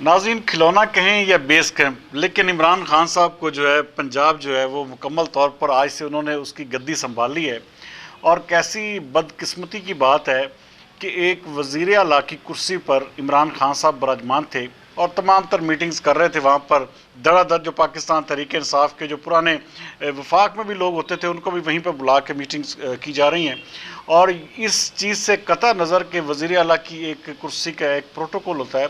ناظرین، کھلونا کہیں یا بیس کہیں، لیکن عمران خان صاحب کو جو ہے پنجاب جو ہے وہ مکمل طور پر آج سے انہوں نے اس کی گدی سنبھالی ہے۔ اور کیسی بدقسمتی کی بات ہے کہ ایک وزیر اعلیٰ کی کرسی پر عمران خان صاحب براجمان تھے اور تمام تر میٹنگز کر رہے تھے وہاں پر دڑا دڑ۔ جو پاکستان تحریک انصاف کے جو پرانے وفاق میں بھی لوگ ہوتے تھے ان کو بھی وہیں پہ بلا کے میٹنگز کی جا رہی ہیں، اور اس چیز سے قطع نظر کہ وزیر اعلیٰ کی ایک کرسی کا ایک پروٹوکول ہوتا ہے۔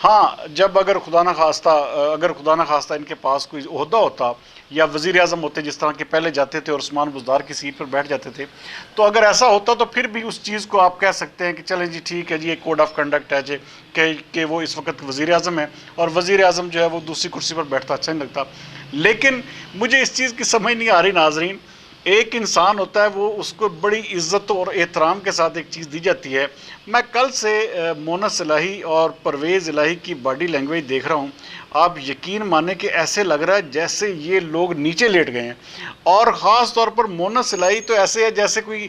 ہاں، جب اگر خدا نہ خواستہ ان کے پاس کوئی عہدہ ہوتا یا وزیر اعظم ہوتے جس طرح کے پہلے جاتے تھے اور عثمان بزدار کی سیٹ پر بیٹھ جاتے تھے، تو اگر ایسا ہوتا تو پھر بھی اس چیز کو آپ کہہ سکتے ہیں کہ چلیں جی ٹھیک ہے جی، ایک کوڈ آف کنڈکٹ ہے جی کہ وہ اس وقت وزیر اعظم ہے اور وزیر اعظم جو ہے وہ دوسری کرسی پر بیٹھتا اچھا نہیں لگتا۔ لیکن مجھے اس چیز کی سمجھ نہیں آ رہی ناظرین، ایک انسان ہوتا ہے وہ اس کو بڑی عزت اور احترام کے ساتھ ایک چیز دی جاتی ہے۔ میں کل سے مونس الہی اور پرویز الہی کی باڈی لینگویج دیکھ رہا ہوں، آپ یقین مانیں کہ ایسے لگ رہا ہے جیسے یہ لوگ نیچے لیٹ گئے ہیں، اور خاص طور پر مونس الہی تو ایسے ہے جیسے کوئی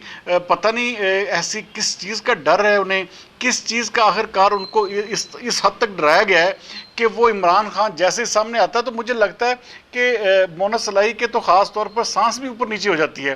پتہ نہیں ایسی کس چیز کا ڈر ہے انہیں، کس چیز کا آخر کار ان کو اس حد تک ڈرایا گیا ہے کہ وہ عمران خان جیسے سامنے آتا ہے تو مجھے لگتا ہے کہ مونس الہی کے تو خاص طور پر سانس بھی اوپر نیچے ہو جاتی ہے۔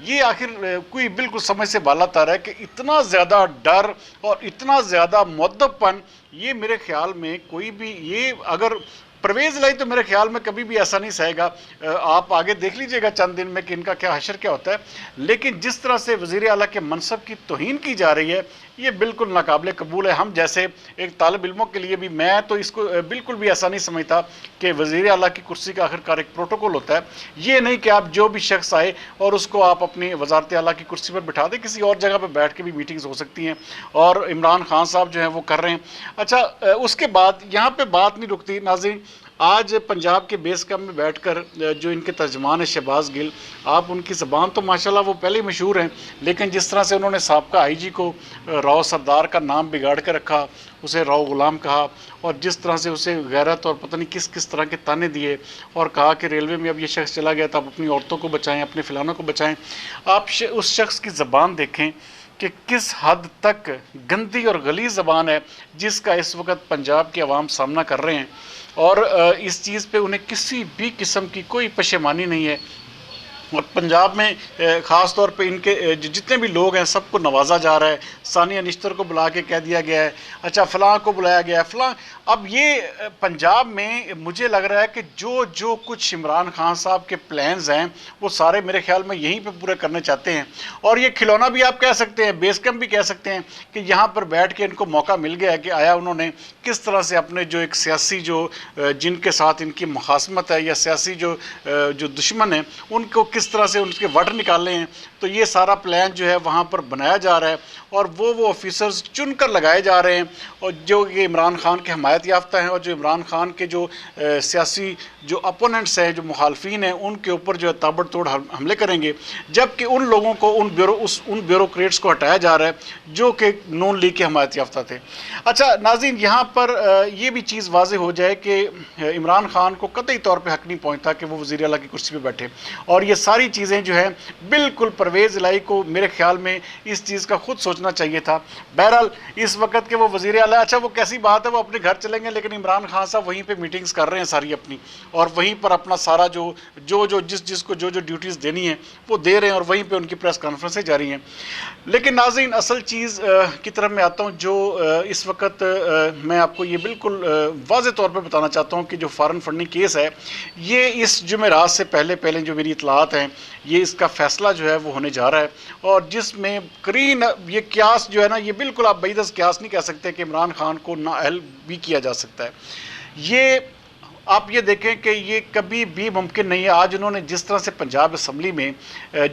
یہ آخر کوئی بالکل سمجھ سے بالا تر ہے کہ اتنا زیادہ ڈر اور اتنا زیادہ مؤدب پن، یہ میرے خیال میں کوئی بھی، یہ اگر پرویز الہی تو میرے خیال میں کبھی بھی ایسا نہیں سہے گا، آپ آگے دیکھ لیجئے گا چند دن میں کہ ان کا کیا حشر کیا ہوتا ہے۔ لیکن جس طرح سے وزیر اعلیٰ کے منصب کی توہین کی جا رہی ہے یہ بالکل ناقابل قبول ہے۔ ہم جیسے ایک طالب علموں کے لیے بھی، میں تو اس کو بالکل بھی ایسا نہیں سمجھتا کہ وزیر اعلیٰ کی کرسی کا آخر کار ایک پروٹوکول ہوتا ہے۔ یہ نہیں کہ آپ جو بھی شخص آئے اور اس کو آپ اپنی وزارت اعلیٰ کی کرسی پر بٹھا دیں، کسی اور جگہ پہ بیٹھ کے بھی میٹنگز ہو سکتی ہیں، اور عمران خان صاحب جو ہیں وہ کر رہے ہیں۔ اچھا، اس کے بعد یہاں پہ بات نہیں رکتی ناظرین، آج پنجاب کے بیس کیمپ میں بیٹھ کر جو ان کے ترجمان ہیں شہباز گل، آپ ان کی زبان تو ماشاءاللہ وہ پہلے ہی مشہور ہیں، لیکن جس طرح سے انہوں نے سابقہ آئی جی کو راؤ سردار کا نام بگاڑ کے رکھا، اسے راؤ غلام کہا، اور جس طرح سے اسے غیرت اور پتہ نہیں کس طرح کے تانے دیے، اور کہا کہ ریلوے میں اب یہ شخص چلا گیا تو آپ اپنی عورتوں کو بچائیں، اپنے فلانوں کو بچائیں۔ آپ اس شخص کی زبان دیکھیں کہ کس حد تک گندی اور غلیظ زبان ہے جس کا اس وقت پنجاب کے عوام سامنا کر رہے ہیں، اور اس چیز پہ انہیں کسی بھی قسم کی کوئی پشیمانی نہیں ہے۔ اور پنجاب میں خاص طور پہ ان کے جتنے بھی لوگ ہیں سب کو نوازا جا رہا ہے۔ ثانیہ نشتر کو بلا کے کہہ دیا گیا ہے، اچھا فلاں کو بلایا گیا ہے، فلاں۔ اب یہ پنجاب میں مجھے لگ رہا ہے کہ جو کچھ عمران خان صاحب کے پلانز ہیں وہ سارے میرے خیال میں یہیں پہ پورے کرنے چاہتے ہیں۔ اور یہ کھلونا بھی آپ کہہ سکتے ہیں، بیس کیمپ بھی کہہ سکتے ہیں کہ یہاں پر بیٹھ کے ان کو موقع مل گیا ہے کہ آیا انہوں نے کس طرح سے اپنے جو ایک سیاسی جن کے ساتھ ان کی مخاصمت ہے یا سیاسی جو دشمن ہیں ان کو کس طرح سے ان کے وٹ نکالے ہیں۔ تو یہ سارا پلان جو ہے وہاں پر بنایا جا رہا ہے، اور وہ آفیسرز چن کر لگائے جا رہے ہیں، اور جو یہ عمران خان کے حمایت یافتہ ہیں، اور جو عمران خان کے جو سیاسی جو اپوننٹس ہیں، جو مخالفین ہیں، ان کے اوپر جو ہے تابڑ توڑ حملے کریں گے، جبکہ ان لوگوں کو ان بیوروکریٹس کو ہٹایا جا رہا ہے جو کہ نون لیگ کے حمایت یافتہ تھے۔ اچھا ناظرین، یہاں پر یہ بھی چیز واضح ہو جائے کہ عمران خان کو قطعی طور پہ حق نہیں پہنچتا کہ وہ وزیر اعلیٰ کی کرسی پہ بیٹھے، اور یہ ساری چیزیں جو ہیں بالکل پرویز الہی کو میرے خیال میں اس چیز کا خود سوچنا چاہیے تھا۔ بہرحال اس وقت کے وہ وزیر اعلیٰ، اچھا وہ کیسی بات ہے وہ اپنے گھر چلیں گے، لیکن عمران خان صاحب وہیں پہ میٹنگز کر رہے ہیں ساری اپنی، اور وہیں پر اپنا سارا جس کو جو ڈیوٹیز دینی ہیں وہ دے رہے ہیں، اور وہیں پہ ان کی پریس کانفرنسیں جاری ہیں۔ لیکن ناظرین، اصل چیز کی طرف میں آتا ہوں جو اس وقت میں آپ کو یہ بالکل واضح طور پہ بتانا چاہتا ہوں کہ جو فارن فنڈنگ کیس ہے، یہ اس جمعرات سے پہلے جو میری اطلاعات ہیں، یہ اس کا فیصلہ جو ہے وہ ہونے جا رہا ہے، اور جس میں قرین یہ قیاس جو ہے نا، یہ بالکل آپ بعیداً قیاس نہیں کہہ سکتے کہ عمران خان کو نااہل بھی کیا جا سکتا ہے۔ یہ آپ یہ دیکھیں کہ یہ کبھی بھی ممکن نہیں ہے۔ آج انہوں نے جس طرح سے پنجاب اسمبلی میں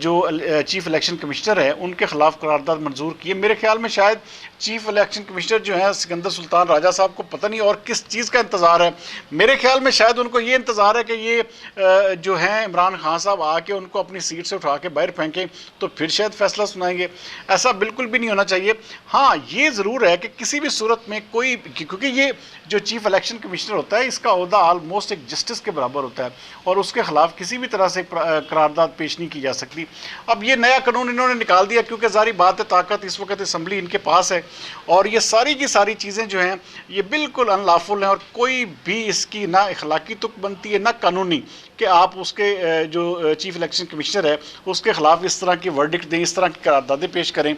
جو چیف الیکشن کمشنر ہیں ان کے خلاف قرارداد منظور کی ہے، میرے خیال میں شاید چیف الیکشن کمشنر جو ہیں سکندر سلطان راجہ صاحب کو پتہ نہیں اور کس چیز کا انتظار ہے۔ میرے خیال میں شاید ان کو یہ انتظار ہے کہ یہ جو ہیں عمران خان صاحب آ کے ان کو اپنی سیٹ سے اٹھا کے باہر پھینکیں تو پھر شاید فیصلہ سنائیں گے۔ ایسا بالکل بھی نہیں ہونا چاہیے۔ ہاں یہ ضرور ہے کہ کسی بھی صورت میں کوئی، کیونکہ یہ جو چیف الیکشن کمشنر ہوتا ہے اس کا عہدہ آلموسٹ ایک جسٹس کے برابر ہوتا ہے اور اس کے خلاف کسی بھی طرح سے قرارداد پیش نہیں کی جا سکتی۔ اب یہ نیا قانون انہوں نے نکال دیا کیونکہ ظاہری بات ہے طاقت اس وقت اسمبلی ان کے پاس ہے، اور یہ ساری کی ساری چیزیں جو ہیں یہ بالکل ان لافل ہیں، اور کوئی بھی اس کی نہ اخلاقی تک بنتی ہے نہ قانونی کہ آپ اس کے جو چیف الیکشن کمشنر ہے اس کے خلاف اس طرح کی ورڈکٹ دیں، اس طرح کی قراردادیں پیش کریں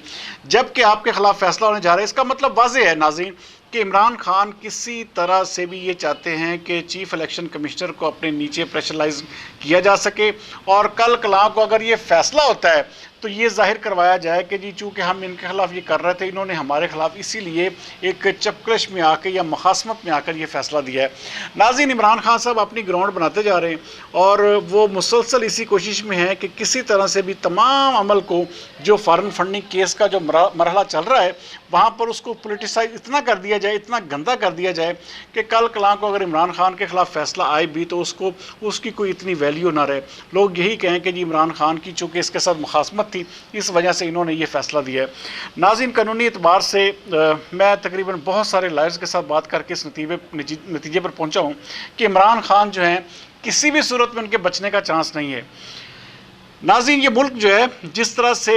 جبکہ آپ کے خلاف فیصلہ ہونے جا رہا ہے۔ اس کا مطلب واضح ہے ناظرین کہ عمران خان کسی طرح سے بھی یہ چاہتے ہیں کہ چیف الیکشن کمشنر کو اپنے نیچے پریشرلائز کیا جا سکے، اور کل کلاں کو اگر یہ فیصلہ ہوتا ہے تو یہ ظاہر کروایا جائے کہ جی چونکہ ہم ان کے خلاف یہ کر رہے تھے، انہوں نے ہمارے خلاف اسی لیے ایک چپکش میں آ کے یا مخاصمت میں آ کر یہ فیصلہ دیا ہے۔ ناظرین، عمران خان صاحب اپنی گراؤنڈ بناتے جا رہے ہیں اور وہ مسلسل اسی کوشش میں ہیں کہ کسی طرح سے بھی تمام عمل کو جو فارن فنڈنگ کیس کا جو مرحلہ چل رہا ہے وہاں پر اس کو پولیٹیسائز اتنا کر دیا جائے، اتنا گندا کر دیا جائے کہ کل کلاں کو اگر عمران خان کے خلاف فیصلہ آئے بھی تو اس کی کوئی اتنی ویلیو نہ رہے، لوگ یہی کہیں کہ جی عمران خان کی چونکہ اس کے ساتھ مخاصمت تھی اس وجہ سے انہوں نے یہ فیصلہ دیا ہے۔ ناظرین، قانونی اعتبار سے میں تقریباً بہت سارے لائرز کے ساتھ بات کر کے اس نتیجے پر پہنچا ہوں کہ عمران خان جو ہیں کسی بھی صورت میں ان کے بچنے کا چانس نہیں ہے۔ ناظرین، یہ ملک جو ہے جس طرح سے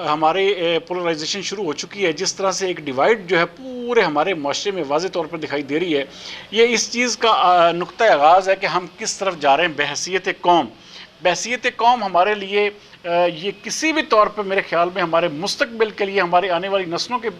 ہمارے پولرائزیشن شروع ہو چکی ہے، جس طرح سے ایک ڈیوائڈ جو ہے پورے ہمارے معاشرے میں واضح طور پر دکھائی دے رہی ہے، یہ اس چیز کا نقطہ آغاز ہے کہ ہم کس طرف جا رہے ہیں۔ بحیثیت قوم ہمارے لیے یہ کسی بھی طور پر میرے خیال میں ہمارے مستقبل کے لیے، ہمارے آنے والی نسلوں کے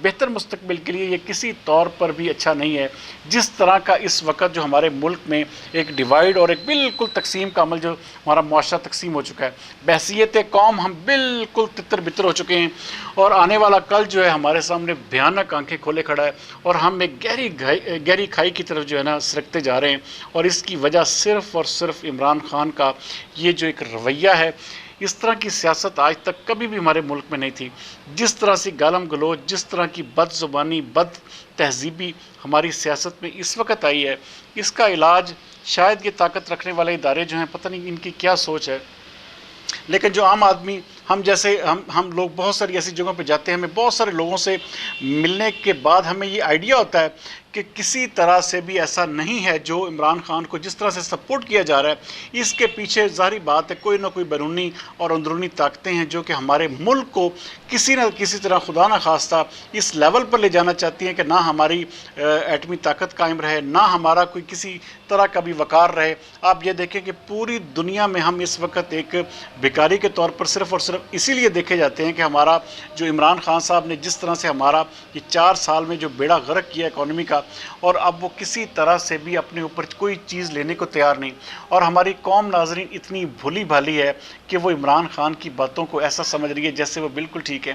بہتر مستقبل کے لیے یہ کسی طور پر بھی اچھا نہیں ہے۔ جس طرح کا اس وقت جو ہمارے ملک میں ایک ڈیوائیڈ اور ایک بالکل تقسیم کا عمل، جو ہمارا معاشرہ تقسیم ہو چکا ہے، بحیثیت قوم ہم بالکل تتر بتر ہو چکے ہیں، اور آنے والا کل جو ہے ہمارے سامنے بھیانک آنکھیں کھولے کھڑا ہے، اور ہم ایک گہری کھائی کی طرف جو ہے نا سرکتے جا رہے ہیں، اور اس کی وجہ صرف اور صرف عمران خان کا یہ جو ایک رویہ ہے۔ اس طرح کی سیاست آج تک کبھی بھی ہمارے ملک میں نہیں تھی۔ جس طرح سے گالم گلوچ، جس طرح کی بد زبانی، بد تہذیبی ہماری سیاست میں اس وقت آئی ہے، اس کا علاج شاید یہ طاقت رکھنے والے ادارے جو ہیں، پتہ نہیں ان کی کیا سوچ ہے، لیکن جو عام آدمی ہم لوگ بہت ساری ایسی جگہوں پہ جاتے ہیں، ہمیں بہت سارے لوگوں سے ملنے کے بعد ہمیں یہ آئیڈیا ہوتا ہے کہ کسی طرح سے بھی ایسا نہیں ہے جو عمران خان کو جس طرح سے سپورٹ کیا جا رہا ہے، اس کے پیچھے ظاہری بات ہے کوئی نہ کوئی بیرونی اور اندرونی طاقتیں ہیں جو کہ ہمارے ملک کو کسی نہ کسی طرح خدا نہ خواستہ اس لیول پر لے جانا چاہتی ہیں کہ نہ ہماری ایٹمی طاقت قائم رہے، نہ ہمارا کوئی کسی طرح کا بھی وقار رہے۔ آپ یہ دیکھیں کہ پوری دنیا میں ہم اس وقت ایک بھکاری کے طور پر صرف اور صرف اسی لیے دیکھے جاتے ہیں کہ ہمارا جو عمران خان صاحب نے جس طرح سے ہمارا یہ 4 سال میں جو بیڑا غرق کیا اکانومی کا، اور اب وہ کسی طرح سے بھی اپنے اوپر کوئی چیز لینے کو تیار نہیں، اور ہماری قوم ناظرین اتنی بھولی بھالی ہے کہ وہ عمران خان کی باتوں کو ایسا سمجھ رہی ہے جیسے وہ بالکل ٹھیک ہے۔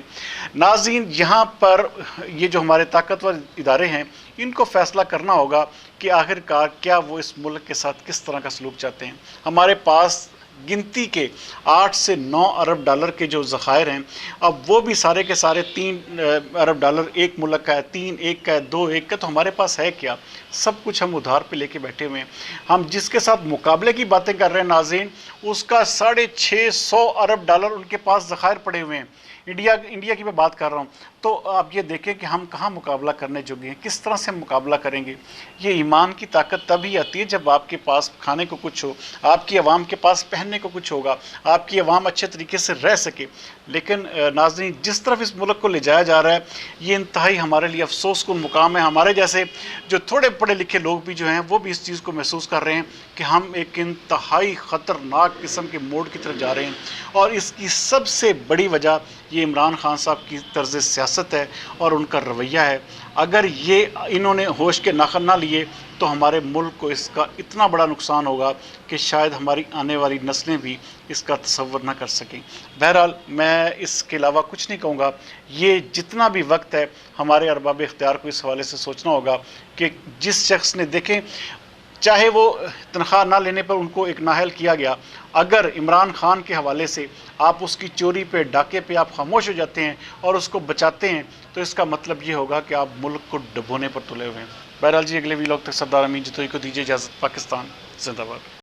ناظرین، یہاں پر یہ جو ہمارے طاقتور ادارے ہیں ان کو فیصلہ کرنا ہوگا کہ آخر کار کیا وہ اس ملک کے ساتھ کس طرح کا سلوک چاہتے ہیں۔ ہمارے پاس گنتی کے 8 سے 9 ارب ڈالر کے جو ذخائر ہیں، اب وہ بھی سارے کے سارے 3 ارب ڈالر ایک ملک کا ہے، 3 ایک کا ہے، 2 ایک کا، تو ہمارے پاس ہے کیا؟ سب کچھ ہم ادھار پہ لے کے بیٹھے ہوئے ہیں۔ ہم جس کے ساتھ مقابلے کی باتیں کر رہے ہیں ناظرین، اس کا 650 ارب ڈالر ان کے پاس ذخائر پڑے ہوئے ہیں۔ انڈیا کی میں بات کر رہا ہوں، تو آپ یہ دیکھیں کہ ہم کہاں مقابلہ کرنے جوگے ہیں، کس طرح سے ہم مقابلہ کریں گے۔ یہ ایمان کی طاقت تب ہی آتی ہے جب آپ کے پاس کھانے کو کچھ ہو، آپ کی عوام کے پاس پہننے کو کچھ ہوگا، آپ کی عوام اچھے طریقے سے رہ سکے۔ لیکن ناظرین، جس طرف اس ملک کو لے جایا جا رہا ہے یہ انتہائی ہمارے لیے افسوس کن مقام ہے۔ ہمارے جیسے جو تھوڑے پڑھے لکھے لوگ بھی جو ہیں وہ بھی اس چیز کو محسوس کر رہے ہیں کہ ہم ایک انتہائی خطرناک قسم کے موڑ کی طرف جا رہے ہیں، اور اس کی سب سے بڑی وجہ یہ عمران خان صاحب کی طرز سیاست ہے اور ان کا رویہ ہے۔ اگر انہوں نے ہوش کے ناخن نہ لیے تو ہمارے ملک کو اس کا اتنا بڑا نقصان ہوگا کہ شاید ہماری آنے والی نسلیں بھی اس کا تصور نہ کر سکیں۔ بہرحال میں اس کے علاوہ کچھ نہیں کہوں گا۔ یہ جتنا بھی وقت ہے ہمارے ارباب اختیار کو اس حوالے سے سوچنا ہوگا کہ جس شخص نے دیکھیں چاہے وہ تنخواہ نہ لینے پر ان کو ایک نااہل کیا گیا، اگر عمران خان کے حوالے سے آپ اس کی چوری پہ، ڈاکے پہ آپ خاموش ہو جاتے ہیں اور اس کو بچاتے ہیں تو اس کا مطلب یہ ہوگا کہ آپ ملک کو ڈبونے پر تلے ہوئے ہیں۔ بہرحال جی، اگلے ویلاگ تک سردار امین جتوئی کو دیجیے اجازت۔ پاکستان زندہ باد۔